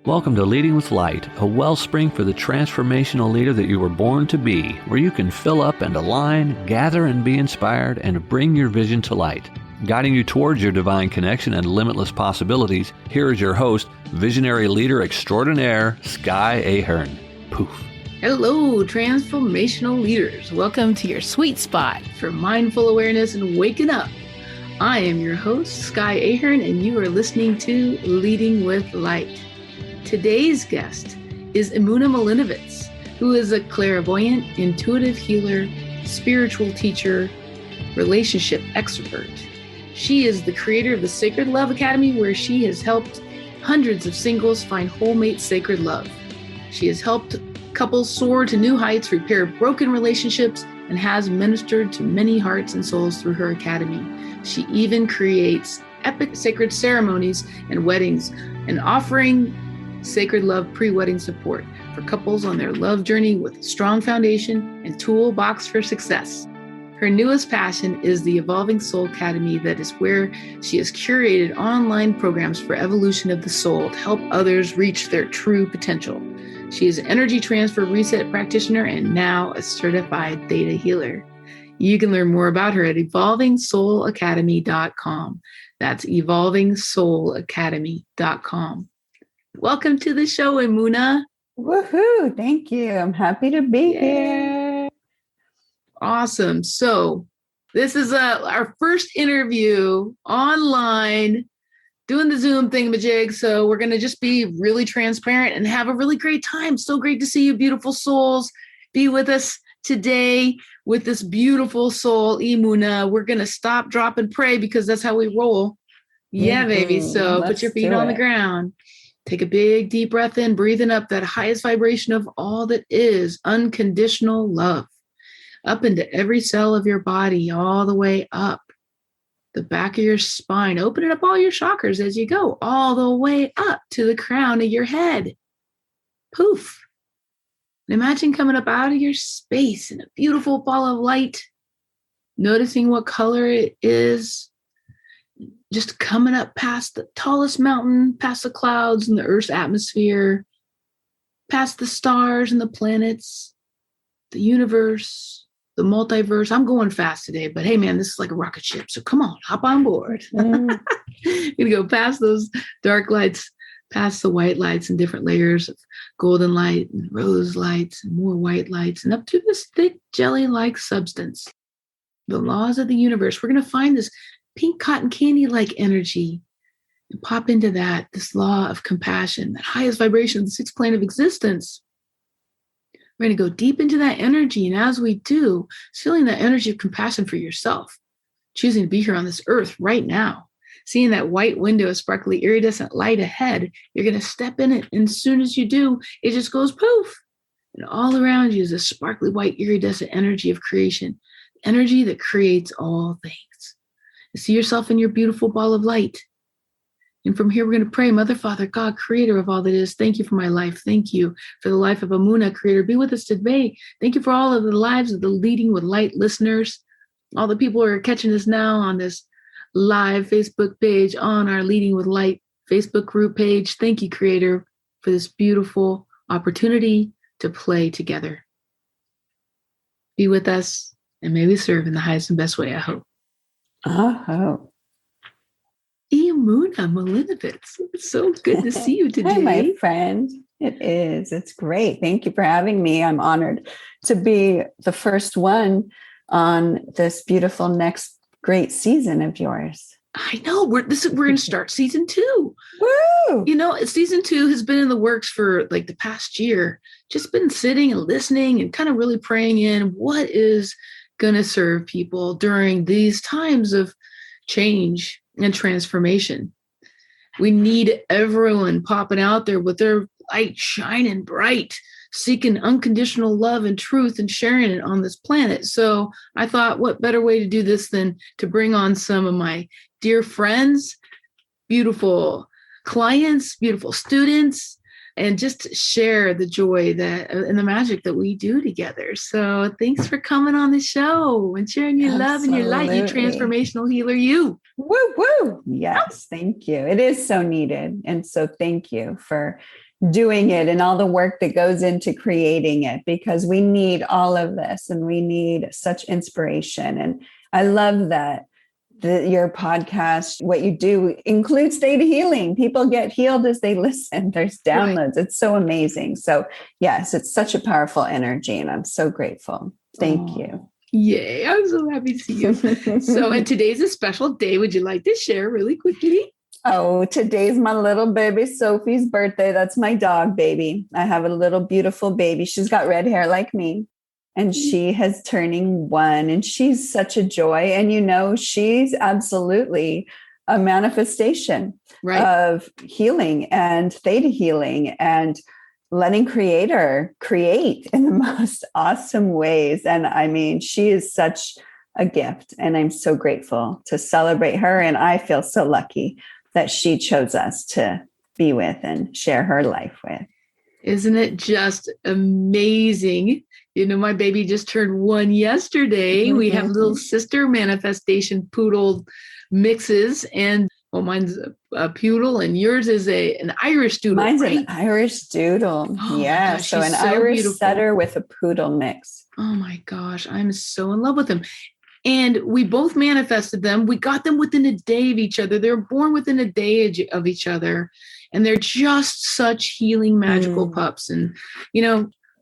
Welcome to Leading with Light, a wellspring for the transformational leader that you were born to be, where you can fill up and align, gather and be inspired, and bring your vision to light. Guiding you towards your divine connection and limitless possibilities, here is your host, visionary leader extraordinaire, Sky Ahern. Poof. Hello, transformational leaders. Welcome to your sweet spot for mindful awareness and waking up. I am your host, Sky Ahern, and you are listening to Leading with Light. Today's guest is Emunah Malinovitz, who is a clairvoyant, intuitive healer, spiritual teacher, relationship expert. She is the creator of the Sacred Love Academy, where she has helped hundreds of singles find whole-mate sacred love. She has helped couples soar to new heights, repair broken relationships, and has ministered to many hearts and souls through her academy. She even creates epic sacred ceremonies and weddings, and offering sacred love pre-wedding support for couples on their love journey with a strong foundation and toolbox for success. Her newest passion is the Evolving Soul Academy, that is where she has curated online programs for evolution of the soul to help others reach their true potential. She is an energy transfer reset practitioner and now a certified theta healer. You can learn more about her at evolvingsoulacademy.com. That's evolvingsoulacademy.com. Welcome to the show, Emunah. Woohoo! Thank you. I'm happy to be here. Awesome. So this is our first interview online, doing the Zoom thingamajig. So we're going to just be really transparent and have a really great time. So great to see you, beautiful souls. Be with us today with this beautiful soul, Emunah. We're going to stop, drop, and pray because that's how we roll. Yeah, baby. So put your feet on the ground. Take a big, deep breath in, breathing up that highest vibration of all that is unconditional love, up into every cell of your body, all the way up the back of your spine, opening up all your chakras as you go, all the way up to the crown of your head. Poof. And imagine coming up out of your space in a beautiful ball of light, noticing what color it is, just coming up past the tallest mountain, past the clouds and the Earth's atmosphere, past the stars and the planets, the universe, the multiverse. I'm going fast today, but hey, man, this is like a rocket ship. So come on, hop on board. You're gonna go past those dark lights, past the white lights and different layers of golden light and rose lights and more white lights, and up to this thick jelly-like substance. The laws of the universe. We're going to find this pink cotton candy-like energy and pop into that, this law of compassion, that highest vibration of the sixth plane of existence. We're going to go deep into that energy. And as we do, feeling that energy of compassion for yourself, choosing to be here on this earth right now, seeing that white window of sparkly iridescent light ahead, you're going to step in it. And as soon as you do, it just goes poof. And all around you is this sparkly white iridescent energy of creation, energy that creates all things. See yourself in your beautiful ball of light. And from here, we're going to pray, Mother, Father, God, creator of all that is. Thank you for my life. Thank you for the life of Emunah, creator. Be with us today. Thank you for all of the lives of the Leading with Light listeners, all the people who are catching us now on this live Facebook page, on our Leading with Light Facebook group page. Thank you, creator, for this beautiful opportunity to play together. Be with us, and may we serve in the highest and best way, I hope. Oh. Emunah Malinovitz. It's so good to see you today. Hi, my friend. It is. It's great. Thank you for having me. I'm honored to be the first one on this beautiful next great season of yours. I know. We're going to start season 2. Woo! You know, season 2 has been in the works for like the past year. Just been sitting and listening and kind of really praying in what is going to serve people during these times of change and transformation. We need everyone popping out there with their light shining bright, seeking unconditional love and truth and sharing it on this planet. So I thought, what better way to do this than to bring on some of my dear friends, beautiful clients, beautiful students, and just share the joy that and the magic that we do together. So thanks for coming on the show and sharing your love and your light, you transformational healer, you. Woo, woo. Yes, thank you. It is so needed. And so thank you for doing it and all the work that goes into creating it, because we need all of this and we need such inspiration. And I love that your podcast, what you do includes theta healing. People get healed as they listen. There's downloads. Right. It's so amazing. So yes, it's such a powerful energy and I'm so grateful. Thank you. Yay. I'm so happy to see you. So, and today's a special day. Would you like to share really quickly? Oh, today's my little baby Sophie's birthday. That's my dog baby. I have a little beautiful baby. She's got red hair like me. And she has turning 1 and she's such a joy. And, she's absolutely a manifestation of healing and theta healing and letting Creator create in the most awesome ways. And I mean, she is such a gift and I'm so grateful to celebrate her. And I feel so lucky that she chose us to be with and share her life with. Isn't it just amazing? My baby just turned 1 yesterday. Mm-hmm. We have little sister manifestation poodle mixes, and mine's a poodle, and yours is an Irish doodle. Mine's an Irish doodle. Oh yeah, gosh, so an Irish beautiful setter with a poodle mix. Oh my gosh, I'm so in love with them. And we both manifested them. We got them within a day of each other. They were born within a day of each other. And they're just such healing, magical pups. And,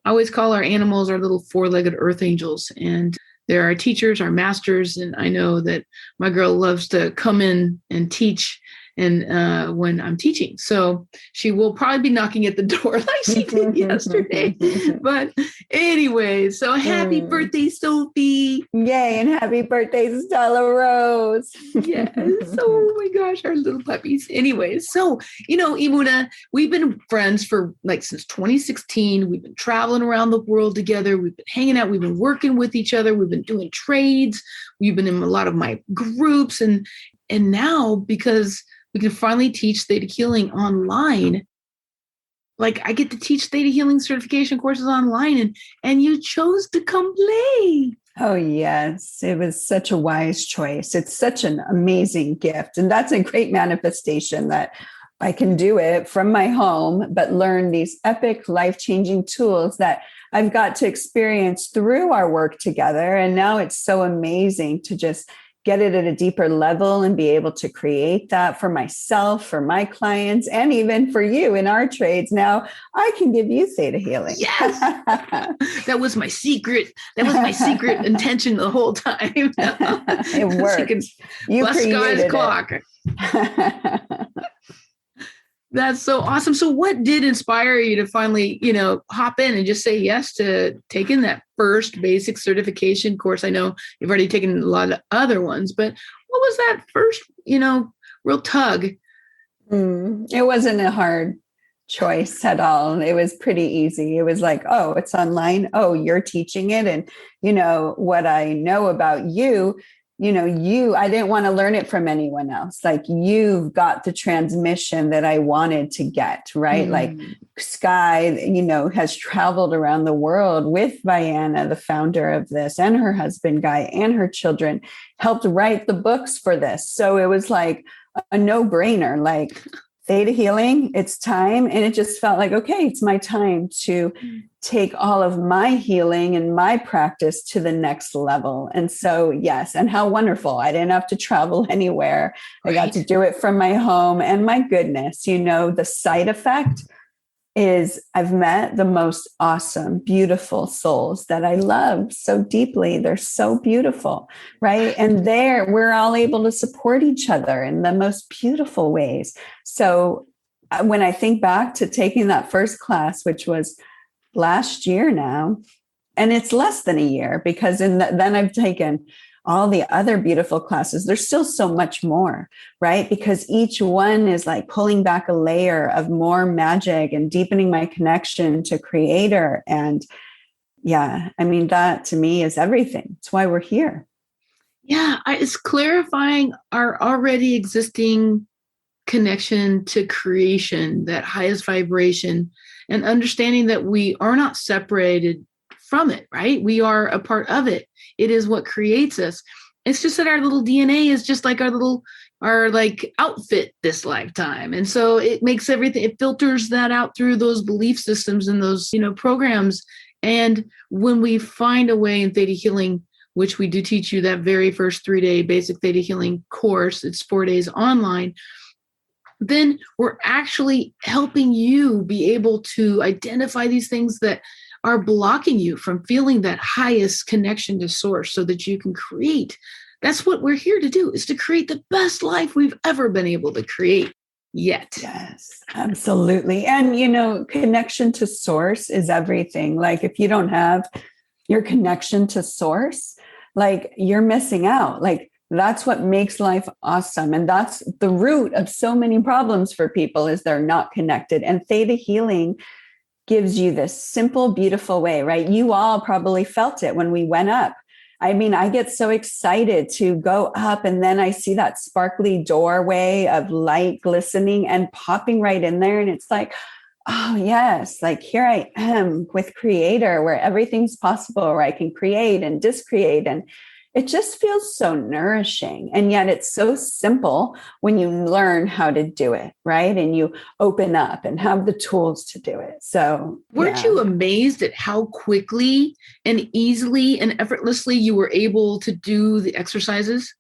I always call our animals our little 4-legged earth angels. And they're our teachers, our masters. And I know that my girl loves to come in and teach and when I'm teaching. So she will probably be knocking at the door like she did yesterday. But anyway, so happy birthday, Sophie. Yay, and happy birthday, Stella Rose. Yes. Oh my gosh, our little puppies. Anyway, so, Emunah, we've been friends for since 2016. We've been traveling around the world together. We've been hanging out. We've been working with each other. We've been doing trades. We've been in a lot of my groups. And now, because we can finally teach theta healing online. I get to teach theta healing certification courses online, and you chose to come play. Oh, yes. It was such a wise choice. It's such an amazing gift. And that's a great manifestation that I can do it from my home, but learn these epic life-changing tools that I've got to experience through our work together. And now it's so amazing to just get it at a deeper level and be able to create that for myself, for my clients, and even for you in our trades. Now I can give you theta healing. Yes. That was my secret. That was my secret intention the whole time. It worked. You created God's clock. That's so awesome. So what did inspire you to finally, hop in and just say yes to taking that first basic certification course? I know you've already taken a lot of other ones, but what was that first, real tug? It wasn't a hard choice at all. It was pretty easy. It was like, oh, it's online. Oh, you're teaching it. And, what I know about you, I didn't want to learn it from anyone else. You've got the transmission that I wanted to get, right? Sky, has traveled around the world with Vienna, the founder of this, and her husband, Guy, and her children, helped write the books for this. So it was like a no-brainer, theta healing, it's time. And it just felt like, okay, it's my time to take all of my healing and my practice to the next level. And so, yes. And how wonderful. I didn't have to travel anywhere. Right. I got to do it from my home. And my goodness, the side effect is I've met the most awesome, beautiful souls that I love so deeply. They're so beautiful, right? And we're all able to support each other in the most beautiful ways. So when I think back to taking that first class, which was last year now, and it's less than a year because then I've taken all the other beautiful classes. There's still so much more, right? Because each one is pulling back a layer of more magic and deepening my connection to Creator. And that to me is everything. It's why we're here. Yeah, it's clarifying our already existing connection to creation, that highest vibration, and understanding that we are not separated from it, right? We are a part of it. It is what creates us. It's just that our little DNA is just like our little our like outfit this lifetime. And so it makes everything, it filters that out through those belief systems and those, programs. And when we find a way in Theta Healing, which we do teach you that very first 3-day basic Theta Healing course, it's 4 days online, then we're actually helping you be able to identify these things that are blocking you from feeling that highest connection to source so that you can create. That's what we're here to do, is to create the best life we've ever been able to create yet. Yes, absolutely. And, connection to source is everything. Like if you don't have your connection to source, like you're missing out. Like that's what makes life awesome. And that's the root of so many problems for people, is they're not connected. And Theta Healing gives you this simple, beautiful way, right? You all probably felt it when we went up. I mean, I get so excited to go up, and then I see that sparkly doorway of light glistening and popping right in there. And it's like, oh yes, like here I am with Creator, where everything's possible, where I can create and discreate. And it just feels so nourishing. And yet it's so simple when you learn how to do it, right? And you open up and have the tools to do it. So weren't you amazed at how quickly and easily and effortlessly you were able to do the exercises?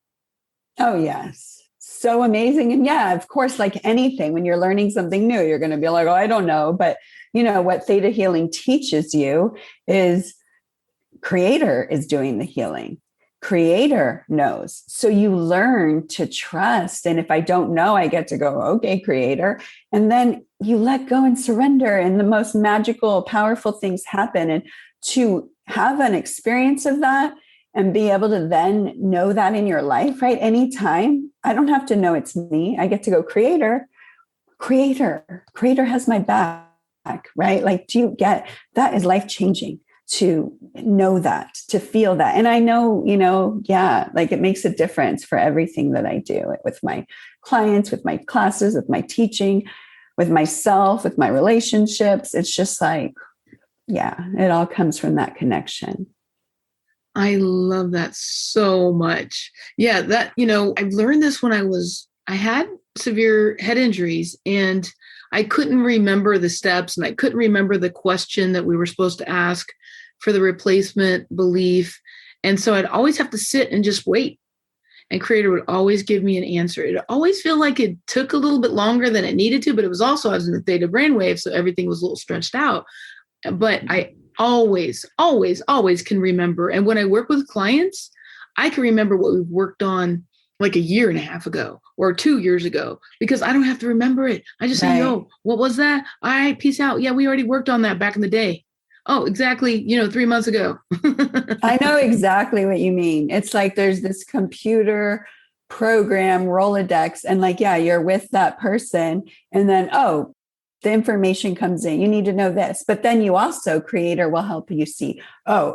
Oh, yes. So amazing. And yeah, of course, like anything, when you're learning something new, you're going to be like, oh, I don't know. But what Theta Healing teaches you is Creator is doing the healing. Creator knows. So you learn to trust. And if I don't know, I get to go, okay, Creator. And then you let go and surrender. And the most magical, powerful things happen. And to have an experience of that and be able to then know that in your life, right? Anytime, I don't have to know it's me. I get to go, Creator has my back, right? Like, do you get that? Is life-changing to know that, to feel that. And I know, like it makes a difference for everything that I do with my clients, with my classes, with my teaching, with myself, with my relationships. It's just like, it all comes from that connection. I love that so much. Yeah, that, I've learned this when I had severe head injuries, and I couldn't remember the steps, and I couldn't remember the question that we were supposed to ask for the replacement belief. And so I'd always have to sit and just wait. And Creator would always give me an answer. It always felt like it took a little bit longer than it needed to, but it was also, I was in the theta brainwave, so everything was a little stretched out. But I always can remember. And when I work with clients, I can remember what we've worked on like a year and a half ago or 2 years ago, because I don't have to remember it. I just say, yo, what was that? All right, peace out. Yeah, we already worked on that back in the day. Oh, exactly. 3 months ago. I know exactly what you mean. It's like there's this computer program Rolodex, and like, you're with that person, and then, the information comes in. You need to know this. But then you also, Creator will help you see,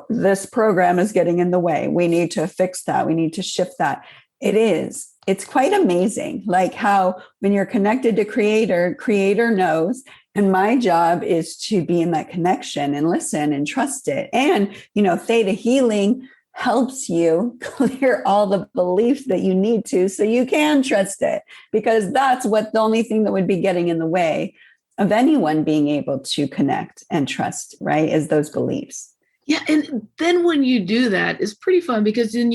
this program is getting in the way. We need to fix that. We need to shift that. It's quite amazing. Like how when you're connected to Creator knows. And my job is to be in that connection and listen and trust it. And, Theta Healing helps you clear all the beliefs that you need to, so you can trust it, because that's the only thing that would be getting in the way of anyone being able to connect and trust, right? Is those beliefs. Yeah. And then when you do that, it's pretty fun, because then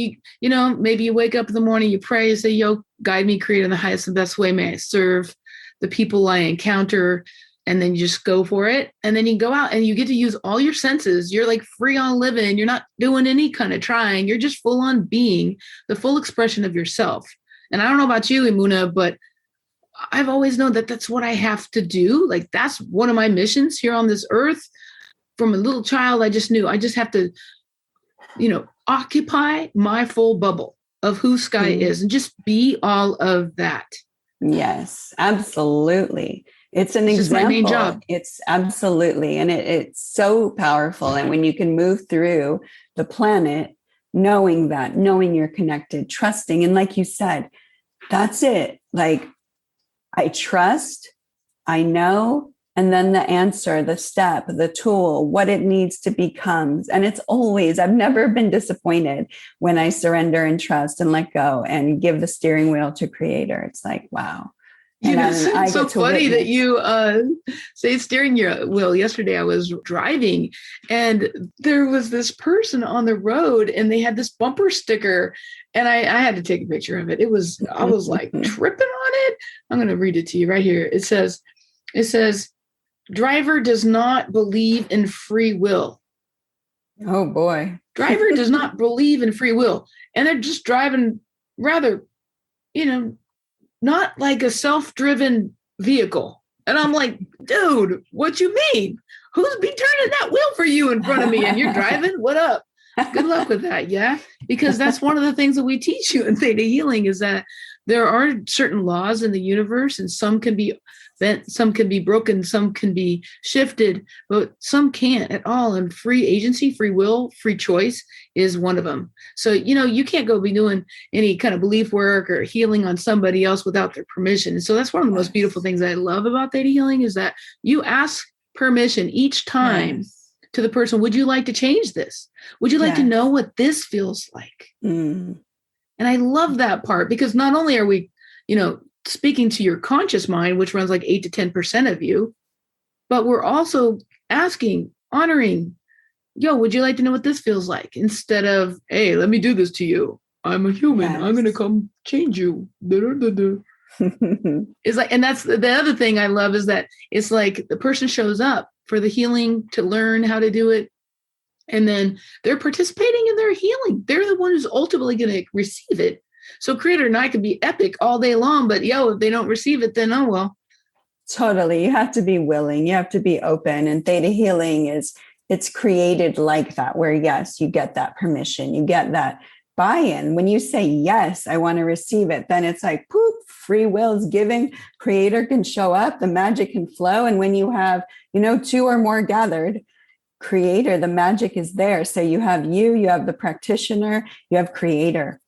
maybe you wake up in the morning, you pray, you say, yo, guide me, Creator, in the highest and best way. May I serve the people I encounter. And then you just go for it. And then you go out and you get to use all your senses. You're like free on living. You're not doing any kind of trying. You're just full on being the full expression of yourself. And I don't know about you, Emunah, but I've always known that that's what I have to do. Like that's one of my missions here on this earth. From a little child, I just knew I just have to, occupy my full bubble of who Sky is and just be all of that. Yes, absolutely. It's an example. Just my main job. It's absolutely. And it's so powerful. And when you can move through the planet, knowing you're connected, trusting. And like you said, that's it. Like I trust, I know, and then the answer, the step, the tool, what it needs to become. And it's always, I've never been disappointed when I surrender and trust and let go and give the steering wheel to Creator. It's like, wow. You know, it's so funny that you say steering wheel. Yesterday I was driving and there was this person on the road and they had this bumper sticker and I had to take a picture of it. I was like tripping on it. I'm going to read it to you right here. It says, driver does not believe in free will. Oh boy. Driver does not believe in free will. And they're just driving rather, not like a self-driven vehicle. And I'm like, dude, what you mean? Who's be turning that wheel for you in front of me and you're driving? What up? Good luck with that. Yeah. Because that's one of the things that we teach you in Theta Healing is that there are certain laws in the universe and some can be bent, some can be broken, some can be shifted, but some can't at all. And free agency, free will, free choice is one of them. So, you can't go be doing any kind of belief work or healing on somebody else without their permission. And so that's one of the most beautiful things I love about Theta Healing is that you ask permission each time to the person, would you like to change this? Would you like to know what this feels like? And I love that part because not only are we, speaking to your conscious mind, which runs like 8 to 10% of you, but we're also asking, honoring, would you like to know what this feels like? Instead of, hey, let me do this to you. I'm a human. Yes. I'm going to come change you. It's like, and that's the other thing I love is that it's like the person shows up for the healing to learn how to do it. And then they're participating in their healing. They're the one who's ultimately going to receive it. So Creator and I could be epic all day long, but if they don't receive it, then oh well. Totally. You have to be willing. You have to be open. And Theta Healing it's created like that, where yes, you get that permission, you get that buy-in. When you say, yes, I want to receive it, then it's like, poop, free will is giving, Creator can show up, the magic can flow. And when you have, 2 or more gathered, Creator, the magic is there. So you have the practitioner, you have Creator.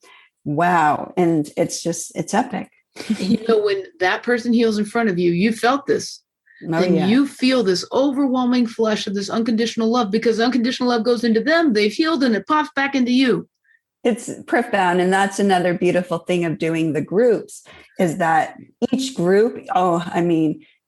Wow. And it's epic. When that person heals in front of you, you felt this. You feel this overwhelming flush of this unconditional love because unconditional love goes into them. They've healed and it pops back into you. It's profound. And that's another beautiful thing of doing the groups is that each group,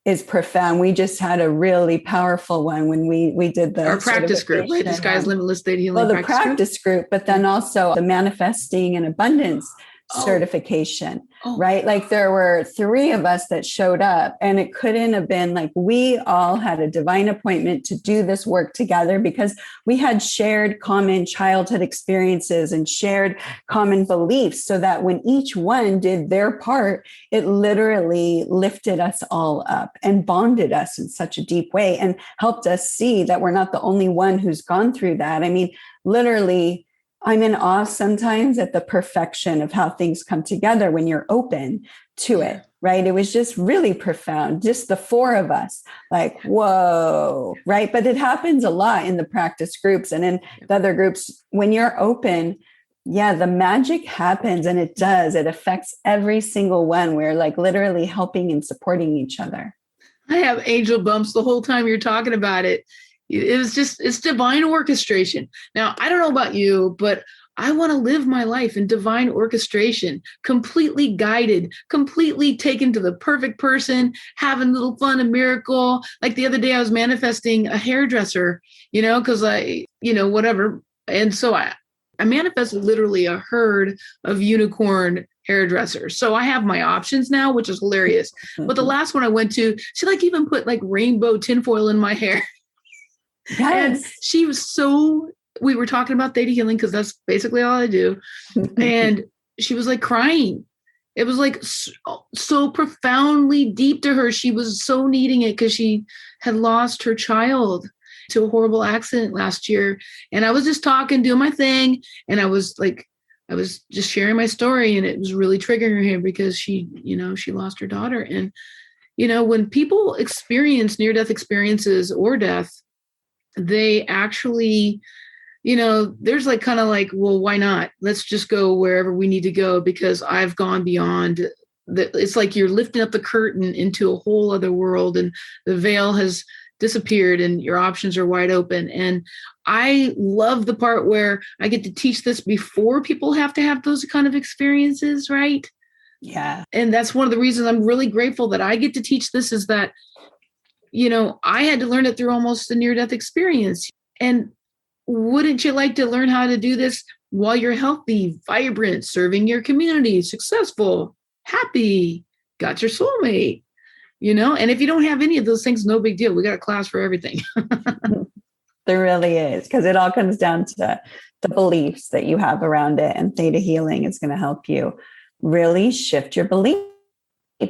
is profound. We just had a really powerful one when we did our practice group, right? The Sky's Limitless Theta Healing. Well, the practice group, but then also the manifesting and abundance certification, right? Like there were 3 of us that showed up and it couldn't have been like we all had a divine appointment to do this work together because we had shared common childhood experiences and shared common beliefs so that when each one did their part, it literally lifted us all up and bonded us in such a deep way and helped us see that we're not the only one who's gone through that. Literally, I'm in awe sometimes at the perfection of how things come together when you're open to it, right? It was just really profound. Just the 4 of us, like, whoa, right? But it happens a lot in the practice groups and in the other groups. When you're open, the magic happens and it does. It affects every single one. We're like literally helping and supporting each other. I have angel bumps the whole time you're talking about it. It's divine orchestration. Now, I don't know about you, but I want to live my life in divine orchestration, completely guided, completely taken to the perfect person, having a little fun, a miracle. Like the other day I was manifesting a hairdresser, because whatever. And so I manifested literally a herd of unicorn hairdressers. So I have my options now, which is hilarious. But the last one I went to, she even put rainbow tinfoil in my hair. Yes. And she was we were talking about Theta Healing because that's basically all I do. And she was crying. It was so profoundly deep to her. She was so needing it because she had lost her child to a horrible accident last year. And I was just doing my thing. And I was just sharing my story and it was really triggering her because she lost her daughter. And, when people experience near-death experiences or death, they actually, there's well, why not? Let's just go wherever we need to go because I've gone beyond it's like you're lifting up the curtain into a whole other world, and the veil has disappeared and your options are wide open. And I love the part where I get to teach this before people have to have those kind of experiences, right? Yeah. And that's one of the reasons I'm really grateful that I get to teach this, is that, you know, I had to learn it through almost a near-death experience. And wouldn't you like to learn how to do this while you're healthy, vibrant, serving your community, successful, happy, got your soulmate, you know? And if you don't have any of those things, no big deal. We got a class for everything. There really is, because it all comes down to the beliefs that you have around it. And theta healing is going to help you really shift your beliefs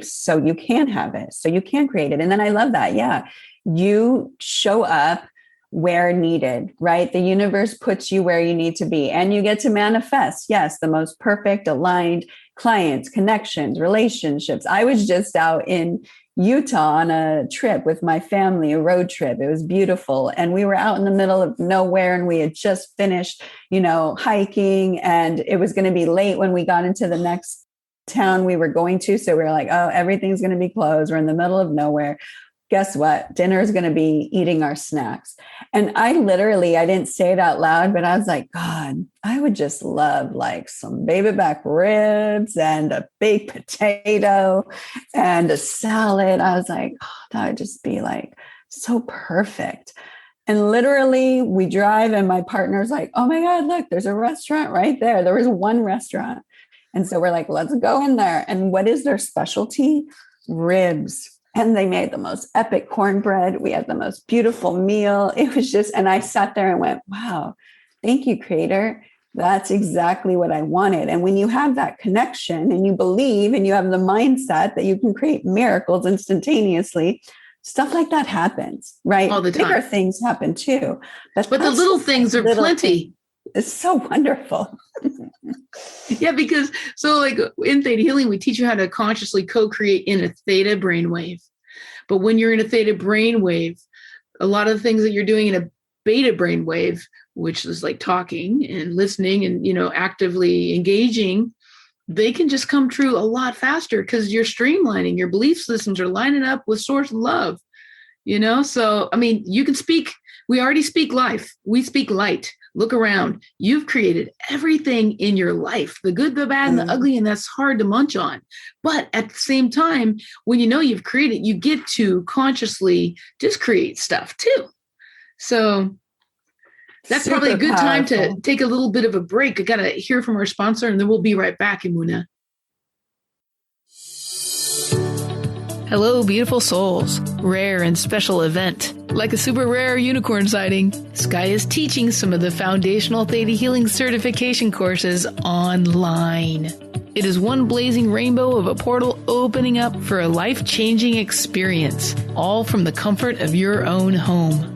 so you can have it, so you can create it. And then I love that. Yeah. You show up where needed, right? The universe puts you where you need to be, and you get to manifest, yes, the most perfect aligned clients, connections, relationships. I was just out in Utah on a trip with my family, a road trip. It was beautiful. And we were out in the middle of nowhere, and we had just finished, you know, hiking, and it was going to be late when we got into the next town we were going to. So we were like, oh, everything's going to be closed. We're in the middle of nowhere. Guess what? Dinner is going to be eating our snacks. And I didn't say it out loud, but I was like, God, I would just love like some baby back ribs and a baked potato and a salad. I was like, oh, that would just be like so perfect. And literally we drive, and my partner's like, oh my God, look, there's a restaurant right there. There was one restaurant. And so we're like, let's go in there. And what is their specialty? Ribs. And they made the most epic cornbread. We had the most beautiful meal. It was just, and I sat there and went, wow, thank you, Creator. That's exactly what I wanted. And when you have that connection and you believe and you have the mindset that you can create miracles instantaneously, stuff like that happens, right? All the time. Bigger things happen too. But the little things are plenty. It's so wonderful. Yeah, because so like in theta healing, we teach you how to consciously co-create in a theta brainwave. But when you're in a theta brainwave, a lot of the things that you're doing in a beta brainwave, which is like talking and listening and, you know, actively engaging, they can just come true a lot faster because you're streamlining. Your belief systems are lining up with source love, you know? So, I mean, you can speak, we already speak life. We speak light. Look around. You've created everything in your life, the good, the bad, and the ugly, and that's hard to munch on. But at the same time, when you know you've created, you get to consciously just create stuff too. So that's probably a good time to take a little bit of a break. I got to hear from our sponsor, and then we'll be right back, Emunah. Hello, beautiful souls. Rare and special event. Like a super rare unicorn sighting, Sky is teaching some of the foundational Theta Healing Certification courses online. It is one blazing rainbow of a portal opening up for a life-changing experience, all from the comfort of your own home.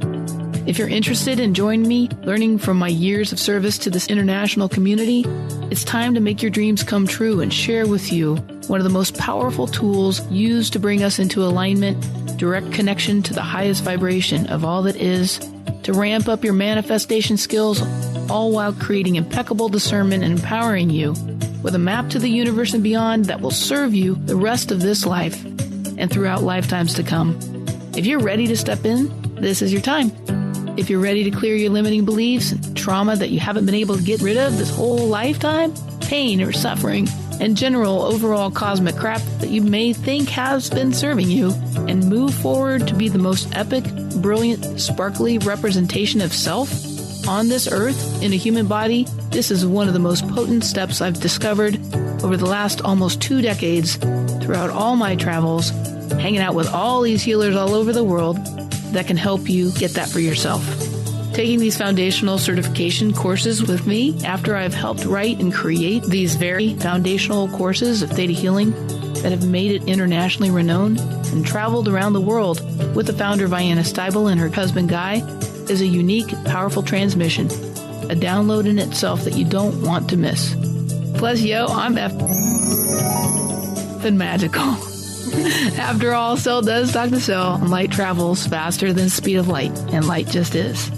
If you're interested in joining me, learning from my years of service to this international community, it's time to make your dreams come true and share with you one of the most powerful tools used to bring us into alignment, direct connection to the highest vibration of all that is, to ramp up your manifestation skills, all while creating impeccable discernment and empowering you with a map to the universe and beyond that will serve you the rest of this life and throughout lifetimes to come. If you're ready to step in, this is your time. If you're ready to clear your limiting beliefs and trauma that you haven't been able to get rid of this whole lifetime, pain or suffering, and general overall cosmic crap that you may think has been serving you, and move forward to be the most epic, brilliant, sparkly representation of self on this earth in a human body, this is one of the most potent steps I've discovered over the last almost 2 decades throughout all my travels, hanging out with all these healers all over the world that can help you get that for yourself. Taking these foundational certification courses with me after I've helped write and create these very foundational courses of theta healing that have made it internationally renowned and traveled around the world with the founder Vienna Steibel and her husband Guy is a unique, powerful transmission, a download in itself that you don't want to miss. Plus, I'm effing magical. After all, cell does talk to cell, and light travels faster than the speed of light, and light just is.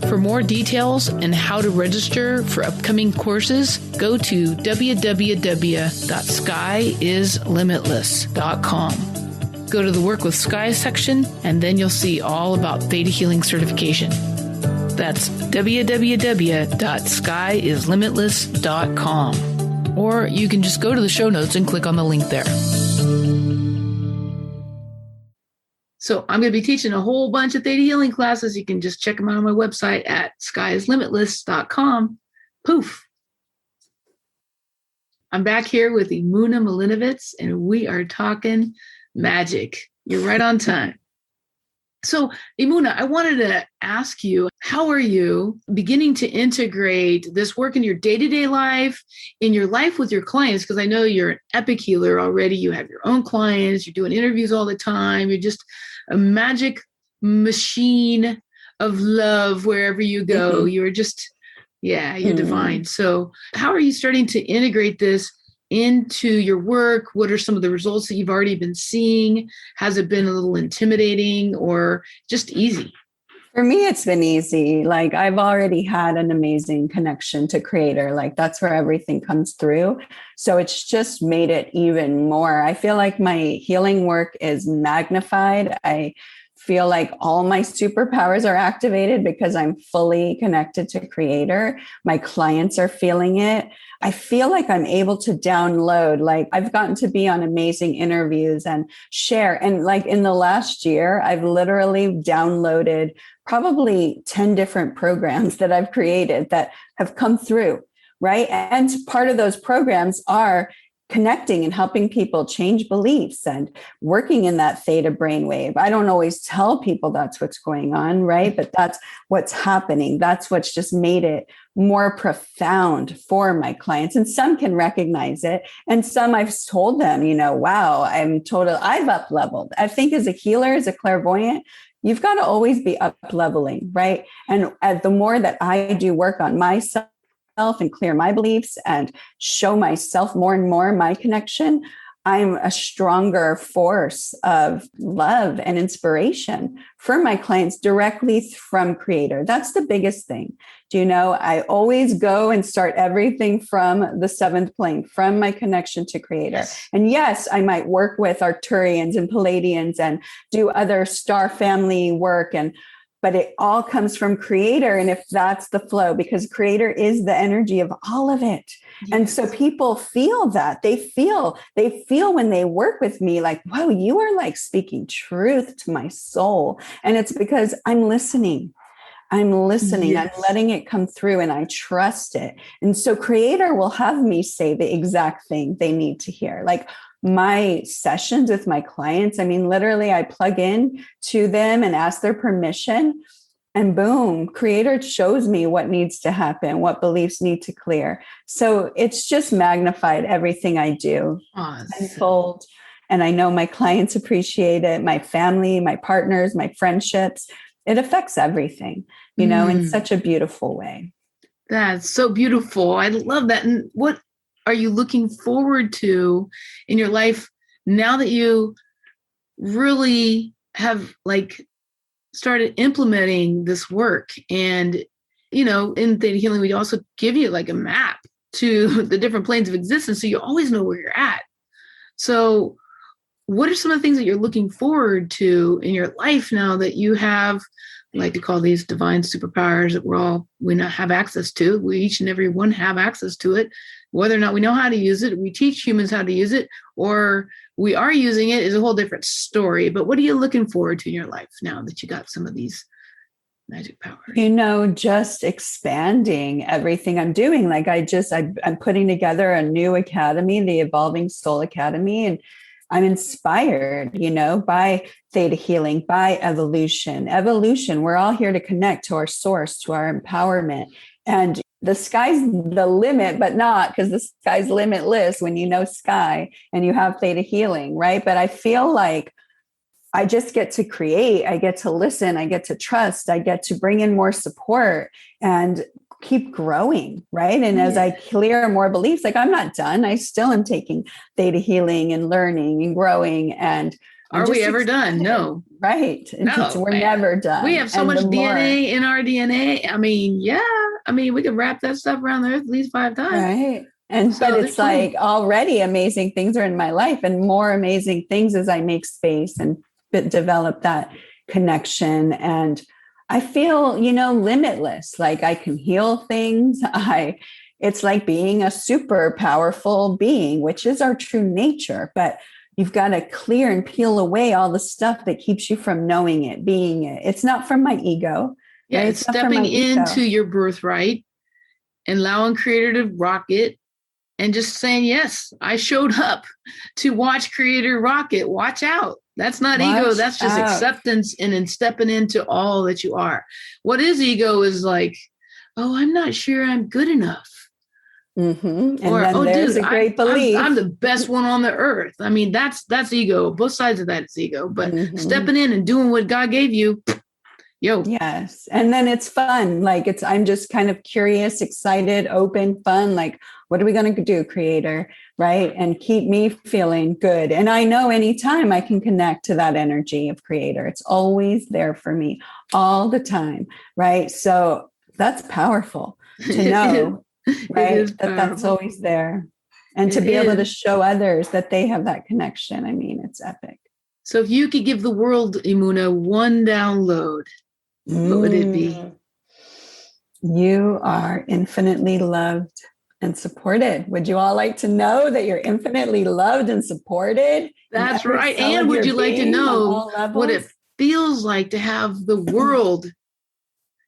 For more details and how to register for upcoming courses, go to www.skyislimitless.com. Go to the Work with Sky section, and then you'll see all about Theta Healing Certification. That's www.skyislimitless.com. Or you can just go to the show notes and click on the link there. So I'm going to be teaching a whole bunch of Theta Healing classes. You can just check them out on my website at skyislimitless.com. Poof. I'm back here with Emunah Malinovitz, and we are talking magic. You're right on time. So, Emunah, I wanted to ask you, how are you beginning to integrate this work in your day-to-day life, in your life with your clients? Because I know you're an epic healer already. You have your own clients. You're doing interviews all the time. You're just a magic machine of love wherever you go. You're just, you're divine. So how are you starting to integrate this into your work? What are some of the results that you've already been seeing? Has it been a little intimidating or just easy? For me, it's been easy. Like, I've already had an amazing connection to Creator. Like, that's where everything comes through. So it's just made it even more. I feel like my healing work is magnified. I feel like all my superpowers are activated because I'm fully connected to Creator. My clients are feeling it. I feel like I'm able to download, like I've gotten to be on amazing interviews and share. And like in the last year, I've literally downloaded probably 10 different programs that I've created that have come through, right? And part of those programs are connecting and helping people change beliefs and working in that theta brainwave. I don't always tell people that's what's going on, right? But that's what's happening. That's what's just made it more profound for my clients. And some can recognize it. And some I've told them, wow, I've up leveled. I think as a healer, as a clairvoyant, you've got to always be up leveling, right? And the more that I do work on myself and clear my beliefs and show myself more and more my connection, I'm a stronger force of love and inspiration for my clients directly from Creator. That's the biggest thing. I always go and start everything from the seventh plane, from my connection to Creator. Yes. And yes, I might work with Arcturians and Palladians and do other star family work, but it all comes from Creator. And if that's the flow, because Creator is the energy of all of it. Yes. And so people feel that. They feel when they work with me, like, whoa, you are like speaking truth to my soul. And it's because I'm listening. Yes. I'm letting it come through, and I trust it. And so Creator will have me say the exact thing they need to hear. Like, my sessions with my clients, literally I plug in to them and ask their permission, and boom, Creator shows me what needs to happen, what beliefs need to clear. So it's just magnified everything I do. Awesome. Tenfold. And I know my clients appreciate it, my family, my partners, my friendships. It affects everything, in such a beautiful way. That's so beautiful. I love that. And what are you looking forward to in your life now that you really have started implementing this work? And, in Theta Healing, we also give you a map to the different planes of existence, so you always know where you're at. So what are some of the things that you're looking forward to in your life now that you have, I like to call these divine superpowers that we not have access to? We each and every one have access to it. Whether or not we know how to use it, we teach humans how to use it, or we are using it is a whole different story. But what are you looking forward to in your life now that you got some of these magic powers? Just expanding everything I'm doing. I'm putting together a new academy, the Evolving Soul Academy, and I'm inspired, by theta healing, by evolution. We're all here to connect to our source, to our empowerment. And the sky's the limit, but not, because the sky's limitless when you know sky and you have theta healing, right? But I feel like I just get to create, I get to listen, I get to trust, I get to bring in more support and keep growing, right? And as I clear more beliefs, I'm not done. I still am taking theta healing and learning and growing. And Are we ever done? No. Right. No, we're never done. We have so much DNA in our DNA. I mean, we could wrap that stuff around the earth at least 5 times. Right. And so, but it's like already amazing things are in my life, and more amazing things as I make space and develop that connection. And I feel, limitless, like I can heal things. It's like being a super powerful being, which is our true nature. But you've got to clear and peel away all the stuff that keeps you from knowing it, being it. It's not from my ego. Yeah, right? It's stepping into your birthright and allowing Creator to rock it. And just saying, yes, I showed up to watch Creator rock it. Watch out. That's not ego. That's just acceptance and then stepping into all that you are. What is ego is like, oh, I'm not sure I'm good enough. Mm-hmm. And then there's a great belief. I'm the best one on the earth. I mean, that's ego. Both sides of that is ego. But stepping in and doing what God gave you, yo. Yes. And then it's fun. Like I'm just kind of curious, excited, open, fun. Like, what are we going to do, Creator? Right. And keep me feeling good. And I know anytime I can connect to that energy of Creator, it's always there for me all the time. Right. So that's powerful to know, right? That's always there. And to be able to show others that they have that connection. I mean, it's epic. So if you could give the world, Emunah, one download, what would it be? You are infinitely loved and supported. Would you all like to know that you're infinitely loved and supported? That's right. And would you like to know what it feels like to have the world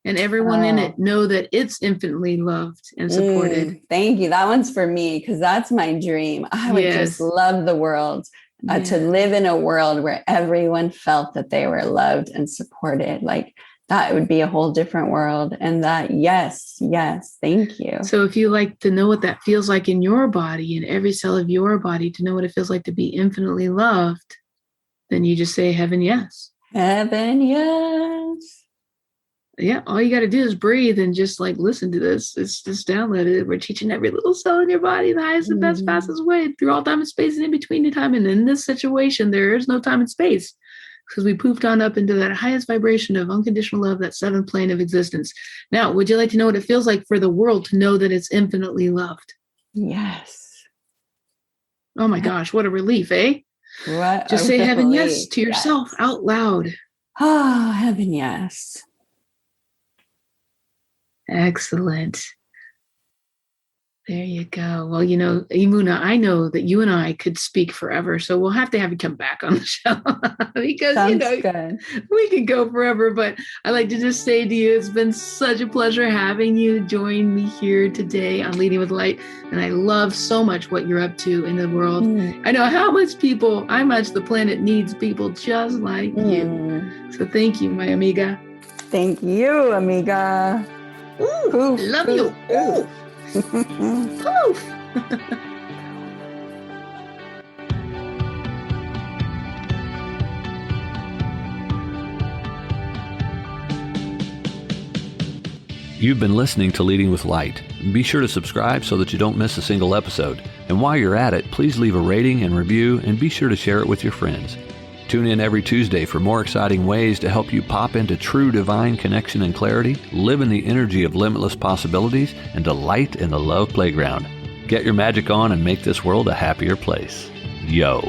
and everyone in it know that it's infinitely loved and supported? Thank you. That one's for me, because that's my dream. I would just love the world. To live in a world where everyone felt that they were loved and supported. Like, that would be a whole different world. And that, yes, thank you. So if you like to know what that feels like in your body, in every cell of your body, to know what it feels like to be infinitely loved, then you just say heaven, yes. Heaven, yes. Yeah, all you got to do is breathe and just like listen to this. It's just downloaded. We're teaching every little cell in your body the highest and best, fastest way through all time and space and in between the time. And in this situation, there is no time and space, because we poofed on up into that highest vibration of unconditional love, that 7th plane of existence. Now, would you like to know what it feels like for the world to know that it's infinitely loved? Yes. Oh my gosh, what a relief, eh? Just say heaven, yes, to yourself out loud. Oh, heaven, yes. Excellent. There you go. Well, Emunah, I know that you and I could speak forever, so we'll have to have you come back on the show because, good. We could go forever. But I like to just say to you, it's been such a pleasure having you join me here today on Leading with Light. And I love so much what you're up to in the world. I know how much the planet needs people just like you. So thank you, my amiga. Thank you, amiga. Ooh, love you. Ooh. Poof. You've been listening to Leading with Light. Be sure to subscribe so that you don't miss a single episode. And while you're at it, please leave a rating and review, and be sure to share it with your friends. Tune in every Tuesday for more exciting ways to help you pop into true divine connection and clarity, live in the energy of limitless possibilities, and delight in the love playground. Get your magic on and make this world a happier place. Yo.